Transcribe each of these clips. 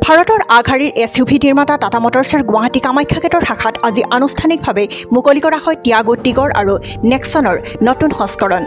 ভাৰতৰ আগশাৰীৰ SUV নিৰ্মাতা টাটা মটৰ্ছৰ গুৱাহাটী কামাখ্যা গেটৰ শাখাত আজি আনুষ্ঠানিকভাৱে মুকলি কৰা হয় টিয়াগো টিগৰ আৰু নেক্সনৰ নতুন সংস্কৰণ।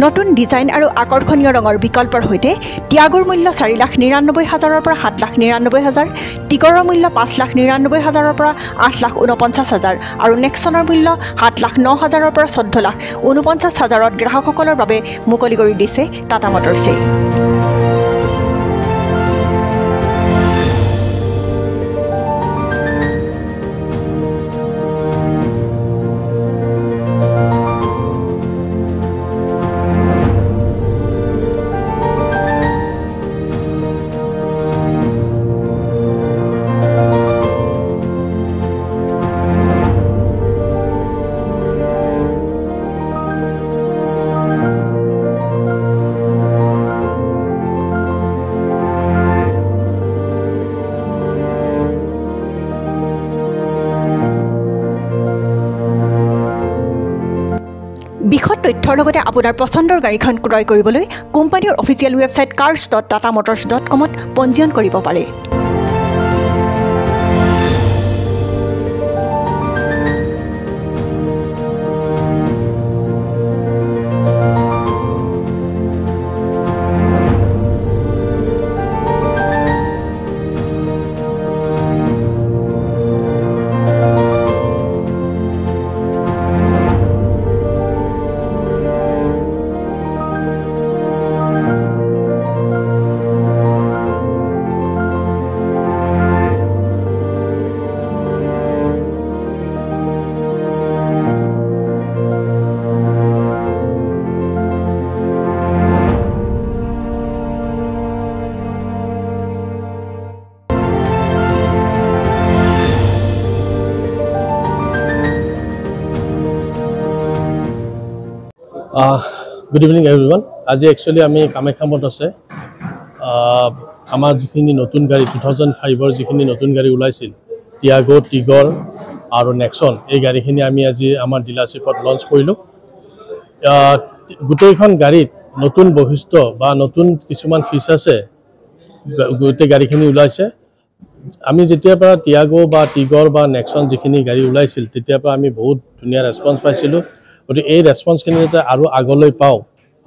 নতুন ডিজাইন আৰু আকৰ্ষণীয় ৰঙৰ বিকল্পৰ সৈতে টিয়াগোৰ মূল্য 4,99,000 পৰা 7,99,000, টিগৰৰ মূল্য 5,99,000 পৰা 8,49,000 আৰু নেক্সনৰ মূল্য 7,09,000 পৰা 14,49,000 গ্ৰাহকসকলৰ বাবে মুকলি কৰি দিছে টাটা মটৰ্ছে। বিশদ তথ্যৰ লগতে আপোনাৰ পচন্দৰ গাড়ীখন ক্ৰয় কৰিবলৈ কোম্পানীৰ অফিচিয়েল ৱেবছাইট cars.tatamotors.com-ত পঞ্জীয়ন কৰিব পাৰে। Good evening everyone. আজি actually আমি কামাখ্যা মটৰ্ছে আমাৰ যিখিনি নতুন গাড়ী 2005 যিখিনি নতুন গাড়ী ওলাইছিল টিয়াগো টিগৰ আৰু নেক্সন এই গাড়ীখিনি আমি আজি আমাৰ ডিলাৰশ্বিপত লঞ্চ কৰিলোঁ। গোটেইখন গাড়ীত নতুন বৈশিষ্ট্য বা নতুন কিছুমান ফিচাৰ্ছে গোটেই গাড়ীখিনি ওলাইছে। আমি যেতিয়াৰ পৰা টিয়াগো বা টিগৰ বা নেক্সন যিখিনি গাড়ী ওলাইছিল তেতিয়াৰ পৰা আমি বহুত ধুনীয়া ৰেছপন্স পাইছিলোঁ। গতিকে এই ৰেছপন্সখিনি যাতে আৰু আগলৈ পাওঁ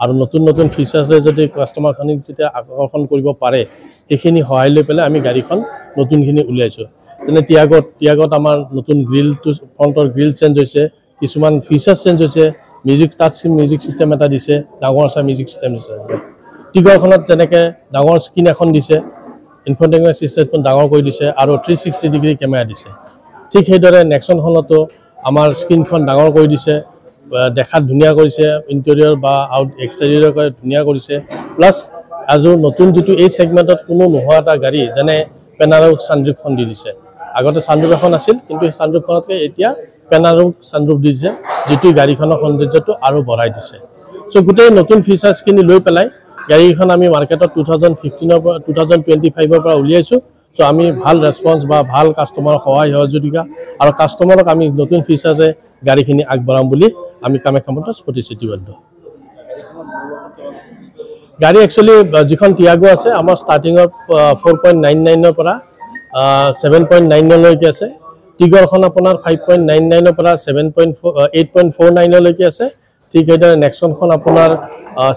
আৰু নতুন নতুন ফিচাৰ্ছে যদি কাষ্টমাৰখিনিক যেতিয়া আকৰ্ষণ কৰিব পাৰে সেইখিনি সহায় লৈ পেলাই আমি গাড়ীখন নতুনখিনি উলিয়াইছোঁ। যেনে টিয়াগত আমাৰ নতুন গ্ৰিলটো ফ্ৰণ্টৰ গ্ৰিল চেঞ্জ হৈছে, কিছুমান ফিচাৰ্ছ চেঞ্জ হৈছে, মিউজিক ছিষ্টেম এটা দিছে, ডাঙৰ এটা মিউজিক ছিষ্টেম দিছে। টিগৰখনত যেনেকৈ ডাঙৰ স্ক্ৰীন এখন দিছে, ইনফ'টেইনমেণ্ট ছিষ্টেমখন ডাঙৰ কৰি দিছে আৰু 360 ডিগ্ৰী কেমেৰা দিছে। ঠিক সেইদৰে নেক্সনখনতো আমাৰ স্ক্ৰীনখন ডাঙৰ কৰি দিছে, দেখাত ধুনীয়া কৰিছে, ইণ্টেৰিয়ৰ বা আউট এক্সটেৰিয়ৰ ধুনীয়া কৰিছে। প্লাছ আৰু নতুন যিটো এই ছেগমেণ্টত কোনো নোহোৱা এটা গাড়ী যেনে পেনাৰোক ছানৰুফখন দি দিছে। আগতে ছানৰুফ এখন আছিল, কিন্তু সেই ছানৰুফখনতকৈ এতিয়া পেনাৰোক ছানৰুফ দি দিছে, যিটো গাড়ীখনৰ সৌন্দৰ্যটো আৰু বঢ়াই দিছে। চ' গোটেই নতুন ফিচাৰ্ছখিনি লৈ পেলাই গাড়ীখন আমি মাৰ্কেটত 2025 পৰা উলিয়াইছোঁ। চ' আমি ভাল ৰেছপন্স বা ভাল কাষ্টমাৰৰ সহায় সহযোগিতা আৰু কাষ্টমাৰক আমি নতুন ফিচাৰ্ছে গাড়ীখিনি আগবঢ়াম বুলি আমি কামাখ্যা মটৰ্ছ প্ৰতিশ্ৰুতিবদ্ধ। গাড়ী একচুৱেলি যিখন টিয়াগো আছে আমাৰ ষ্টাৰ্টিঙত 4.99 পৰা 7.99 আছে। টিগৰখন আপোনাৰ 5.99 পৰা 8.49 আছে। ঠিক সেইদৰে নেক্সনখন আপোনাৰ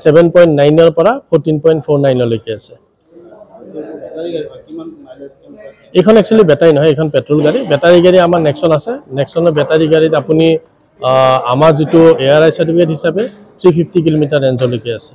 7.9 পৰা 14.49 আছে। এইখন একচুৱেলি বেটাৰী নহয়, এইখন পেট্ৰল গাড়ী। বেটাৰী গাড়ী আমাৰ নেক্সন আছে। নেক্সনৰ বেটাৰী গাড়ীত আপুনি আমাৰ যিটো ARI চাৰ্টিফিকেট হিচাপে 350 কিলোমিটাৰ ৰেঞ্জলৈকে আছে।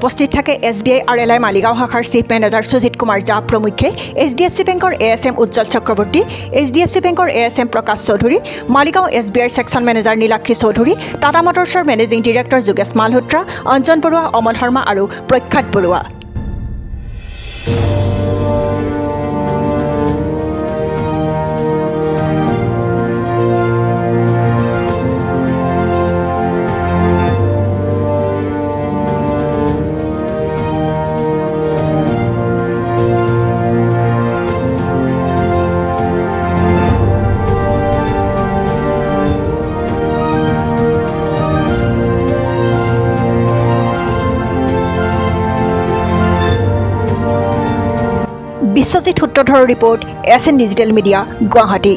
উপস্থিত থাকে SBI RLI মালিগাঁও শাখাৰ চিফ মেনেজাৰ সুজিত কুমাৰ জা প্ৰমুখ্যে HDFC বেংকৰ ASM উজ্জ্বল চক্ৰৱৰ্তী HDFC বেংকৰ ASM Prakash Choudhury Maligaon SBI section manager Nilakshi Choudhury Tata মটৰ্ছৰ মেনেজিং ডিৰেক্টৰ যোগেশ মালহোত্ৰা অঞ্জন বৰুৱা অমল শৰ্মা আৰু প্ৰখ্যাত বৰুৱা বিশ্বজিৎ সূত্ৰধৰৰ report SN digital media Guwahati